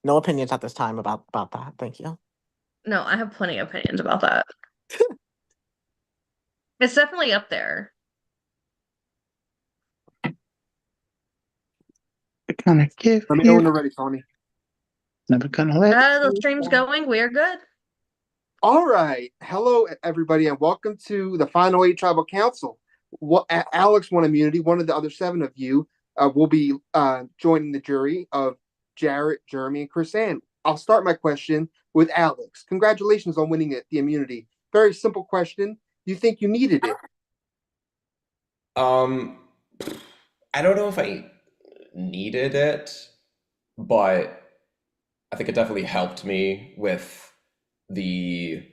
No opinions at this time about that. Thank you. No, I have plenty of opinions about that. It's definitely up there. Gonna give Let me know you when you're ready, Tony. never gonna let The you stream's down. going. We're good. All right. Hello, everybody, and welcome to the Final Eight Tribal Council. Alex won immunity. One of the other seven of you will be joining the jury of Jarrett, Jeremy, and Chris Ann. I'll start my question with Alex. Congratulations on winning the immunity. Very simple question. Do you think you needed it? Um, I don't know if I needed it, but I think it definitely helped me with the,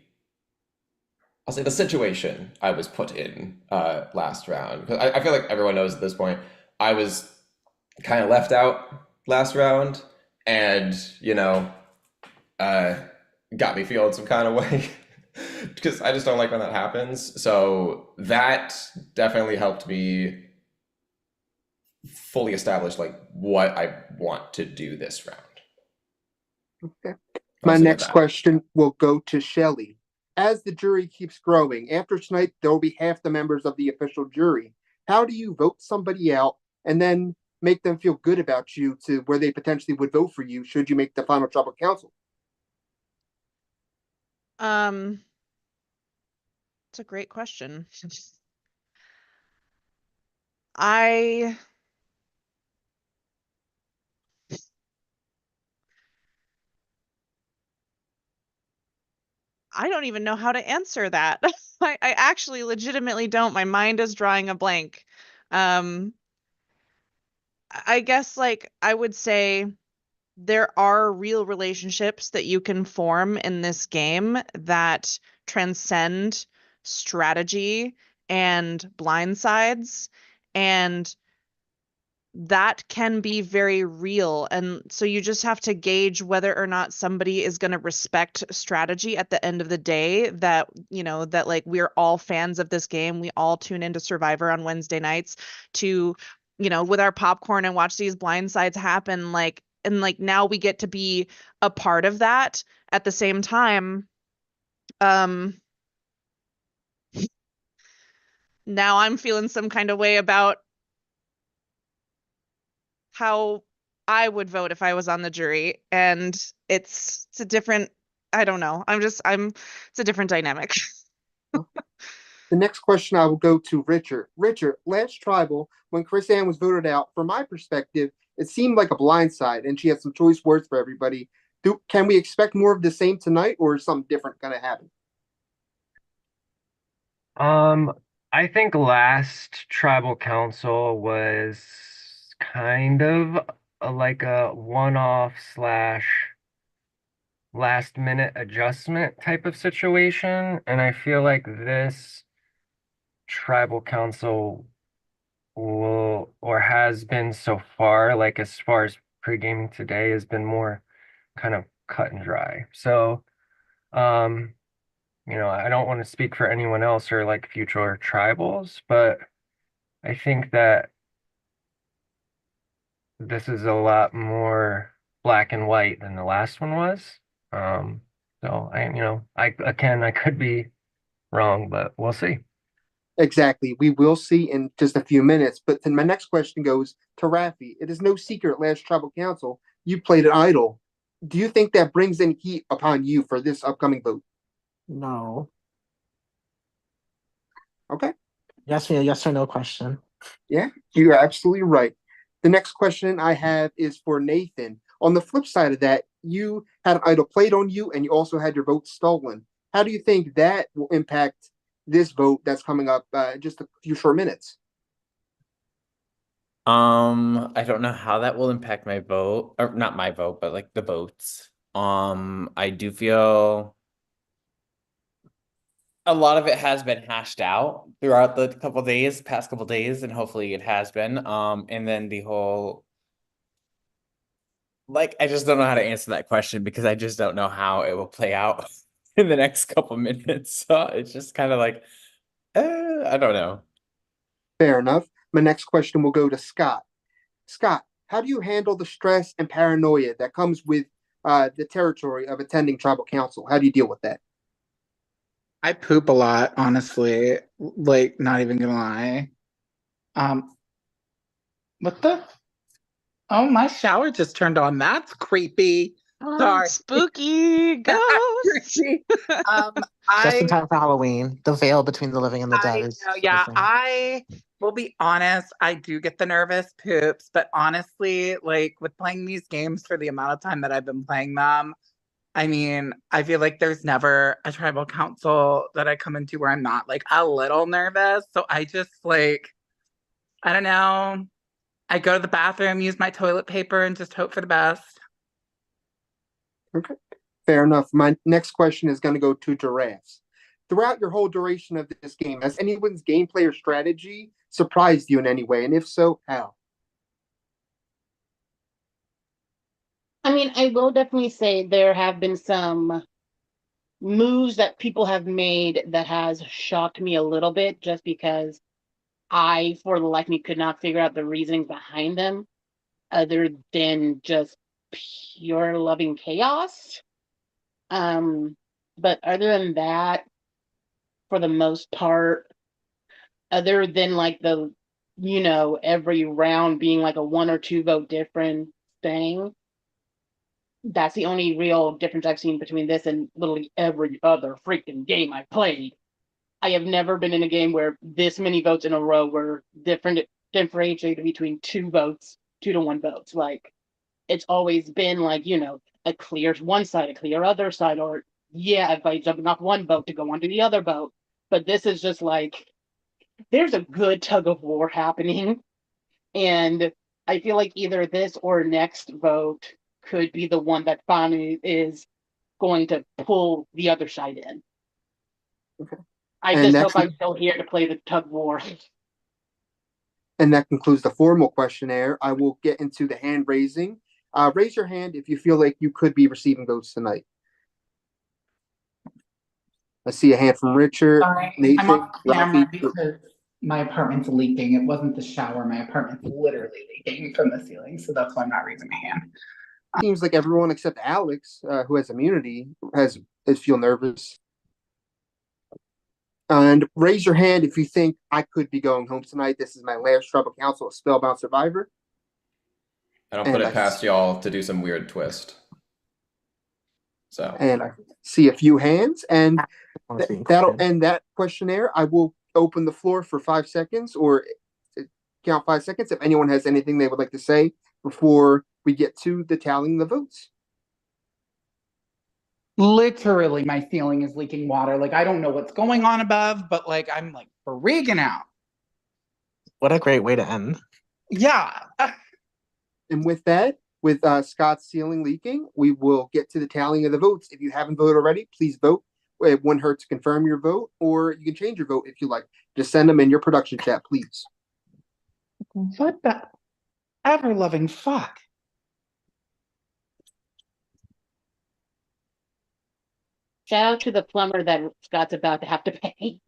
I'll say the situation I was put in last round. Because I feel like everyone knows at this point, I was kind of left out last round, and uh, got me feeling some kind of way because I just don't like when that happens. So that definitely helped me fully establish like what I want to do this round. Okay. I'll My say next that. question will go to Shelley. As the jury keeps growing, after tonight, there will be half the members of the official jury. How do you vote somebody out and then make them feel good about you to where they potentially would vote for you should you make the final tribal council? Um, it's a great question. I I don't even know how to answer that. I actually legitimately don't. My mind is drawing a blank. Um, I guess like I would say there are real relationships that you can form in this game that transcend strategy and blindsides, and that can be very real. And so you just have to gauge whether or not somebody is going to respect strategy at the end of the day. That, that like we're all fans of this game. We all tune into Survivor on Wednesday nights to, with our popcorn and watch these blindsides happen. Like, and like now we get to be a part of that at the same time. Um, Now I'm feeling some kind of way about how I would vote if I was on the jury. And it's a different, I don't know. It's a different dynamic. The next question I will go to Richard. Richard, last tribal, when Chris Ann was voted out, from my perspective, it seemed like a blindside, and she had some choice words for everybody. Can we expect more of the same tonight, or is something different going to happen? Um, I think last tribal council was kind of like a one-off slash last minute adjustment type of situation. And I feel like this tribal council will or has been so far, like as far as pre-gaming today, has been more kind of cut and dry. So, um, I don't want to speak for anyone else or like future tribals, but I think that this is a lot more black and white than the last one was. Um, so I could be wrong, but we'll see. Exactly. We will see in just a few minutes. But then my next question goes to Rafi. It is no secret last tribal council you played an idol. Do you think that brings any heat upon you for this upcoming vote? No. Okay. Yes or no question. Yeah, you're absolutely right. The next question I have is for Nathan. On the flip side of that, you had an idol played on you and you also had your vote stolen. How do you think that will impact this vote that's coming up just a few short minutes? I don't know how that will impact my vote, or not my vote, but like the votes. I do feel a lot of it has been hashed out throughout the past couple days, and hopefully it has been. And then the whole like I just don't know how to answer that question because I just don't know how it will play out in the next couple minutes. So it's just kind of like, I don't know. Fair enough. My next question will go to Scott. Scott, how do you handle the stress and paranoia that comes with the territory of attending tribal council? How do you deal with that? I poop a lot, honestly. Like, not even gonna lie. What the? Oh, my shower just turned on. That's creepy. Sorry. Spooky ghosts. Creepy. Just in I time for Halloween. The veil between the living and the dead I is know, yeah. the thing. I will be honest, I do get the nervous poops, but honestly, like with playing these games for the amount of time that I've been playing them, I mean, I feel like there's never a tribal council that I come into where I'm not like a little nervous. So I just like, I don't know. I go to the bathroom, use my toilet paper, and just hope for the best. Okay, fair enough. My next question is going to go to giraffes. Throughout your whole duration of this game, has anyone's gameplay or strategy surprised you in any way? And if so, how? I mean, I will definitely say there have been some moves that people have made that has shocked me a little bit just because I, for the life of me, could not figure out the reasoning behind them other than just pure loving chaos. But other than that, for the most part, other than like every round being like a 1 or 2 vote different thing, that's the only real difference I've seen between this and literally every other freaking game I've played. I have never been in a game where this many votes in a row were differentiated between 2 votes, 2 to 1 votes. Like it's always been like, a clear one side, a clear other side, or if I jumping off one boat to go onto the other boat. But this is just like there's a good tug of war happening. And I feel like either this or next vote could be the one that finally is going to pull the other side in. Okay. I And just that hope I'm still here to play the tug war. And that concludes the formal questionnaire. I will get into the hand raising. Raise your hand if you feel like you could be receiving votes tonight. I see a hand from Richard, Sorry, I'm Nathan, off camera Rafi. because my apartment's leaking. It wasn't the shower. My apartment's literally leaking from the ceiling, so that's why I'm not raising my hand. Seems like everyone except Alex, who has immunity, is feel nervous. And raise your hand if you think I could be going home tonight. This is my last tribal council of Spellbound Survivor. I don't put it past y'all to do some weird twist. So. And I see a few hands, and Honestly, that'll included. end that questionnaire. I will open the floor for 5 seconds, or count 5 seconds if anyone has anything they would like to say before we get to the tallying the votes. Literally, my ceiling is leaking water. Like, I don't know what's going on above, but like, I'm like freaking out. What a great way to end. Yeah. And with that, with Scott's ceiling leaking, we will get to the tallying of the votes. If you haven't voted already, please vote. It wouldn't hurt to confirm your vote, or you can change your vote if you like. Just send them in your production chat, please. What the ever loving fuck? Shout out to the plumber that Scott's about to have to pay.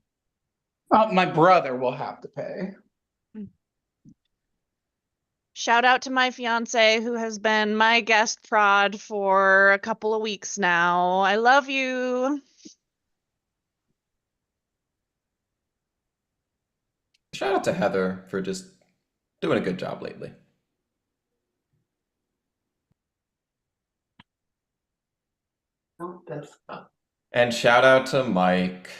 My brother will have to pay. Shout out to my fiance who has been my guest prod for a couple of weeks now. I love you. Shout out to Heather for just doing a good job lately. And shout out to Mike,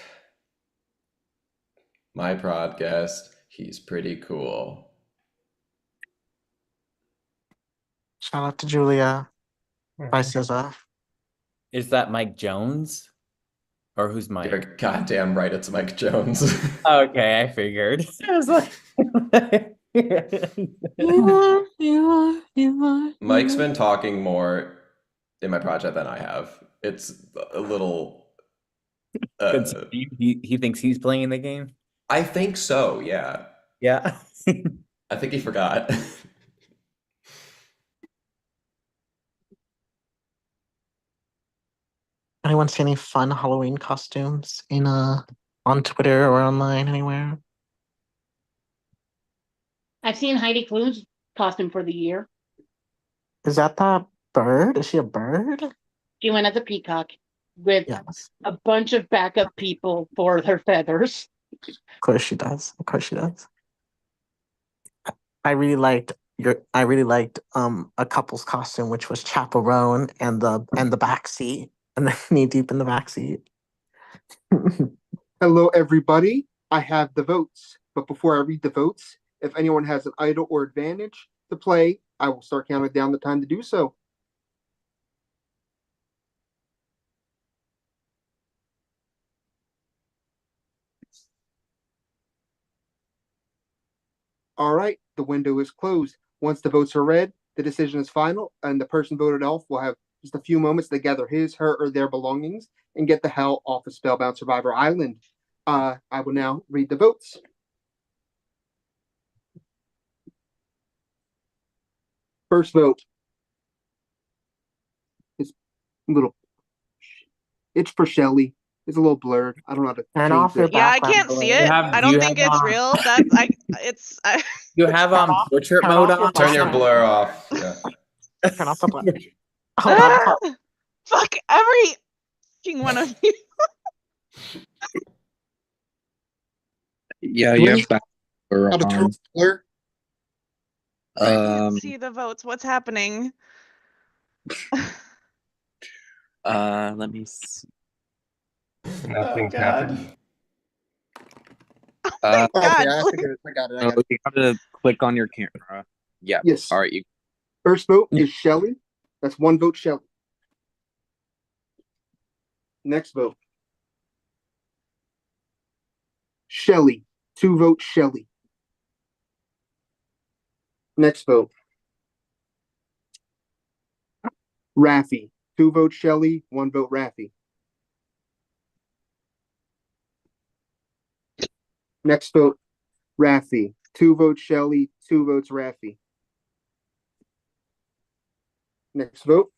my prod guest. He's pretty cool. Shout out to Julia. Bye, SZA. Is that Mike Jones? Or who's Mike? You're goddamn right, it's Mike Jones. Okay, I figured. I was like, Mike's been talking more in my project than I have. It's a little. he thinks he's playing the game. I think so. Yeah. Yeah. I think he forgot. Anyone see any fun Halloween costumes on Twitter or online anywhere? I've seen Heidi Klum's costume for the year. Is that bird? Is she a bird? She went as a peacock with Yes. a bunch of backup people for her feathers. Of course she does. Of course she does. I really liked a couple's costume, which was chaperone and the back seat, and then knee deep in the back seat. Hello, everybody. I have the votes. But before I read the votes, if anyone has an idol or advantage to play, I will start counting down the time to do so. All right, the window is closed. Once the votes are read, the decision is final, and the person voted off will have just a few moments to gather his, her, or their belongings and get the hell off of Spellbound Survivor Island. I will now read the votes. First vote is a little. It's for Shelly. It's a little blurred. I don't know how to Turn change off your this. Yeah, I background can't see blur. it. have- I do you don't think have, it's real. That it's You have Turn off- portrait turn mode off your on. Turn your background. blur off. Yeah. Turn off the blur. Hold on. fuck every fucking one of you. Yeah, Do you we- have back blur How to turn on. off the blur? I can't Um, see the votes. What's happening? let me see. Nothing's God. happening. Uh, Okay, God, I figured it. I got it. I oh, got it. you gotta click on your camera. Yeah. Yes. All right. You First vote is Shelly. That's one vote, Shelly. Next vote. Shelly. Two votes, Shelly. Next vote. Raffy. Two votes, Shelly. One vote, Raffy. Next vote, Raffy. Two votes, Shelly. Two votes, Raffy. Next vote.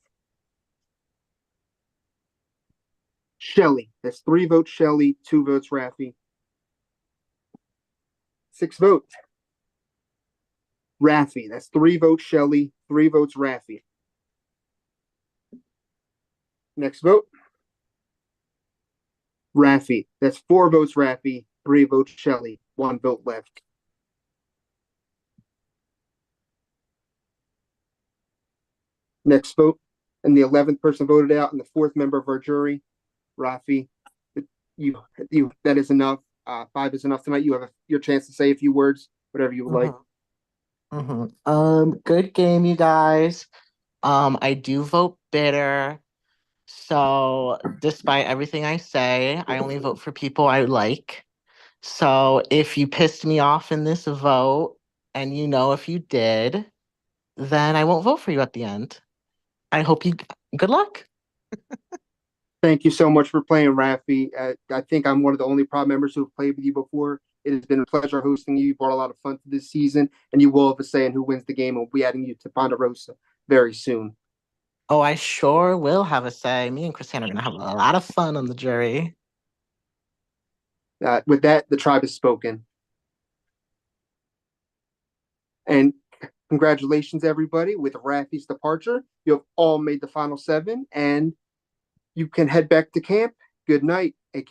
Shelly. That's three votes, Shelly. Two votes, Raffy. Sixth vote. Raffy. That's three votes, Shelly. Three votes, Raffy. Next vote. Raffy. That's four votes, Raffy. Three votes, Shelly. One vote left. Next vote. And the 11th person voted out, and the fourth member of our jury, Rafi. You that is enough. Five is enough tonight. You have your chance to say a few words, whatever you would like. Good game, you guys. I do vote bitter. So despite everything I say, I only vote for people I like. So if you pissed me off in this vote, and if you did, then I won't vote for you at the end. I hope you good luck. Thank you so much for playing, Rafi. I think I'm one of the only prod members who have played with you before. It has been a pleasure hosting you. You brought a lot of fun to this season, and you will have a say in who wins the game. We'll be adding you to Ponderosa very soon. Oh, I sure will have a say. Me and Christina are gonna have a lot of fun on the jury. With that, the tribe has spoken. And congratulations, everybody. With Rafi's departure, you have all made the final seven, and you can head back to camp. Good night.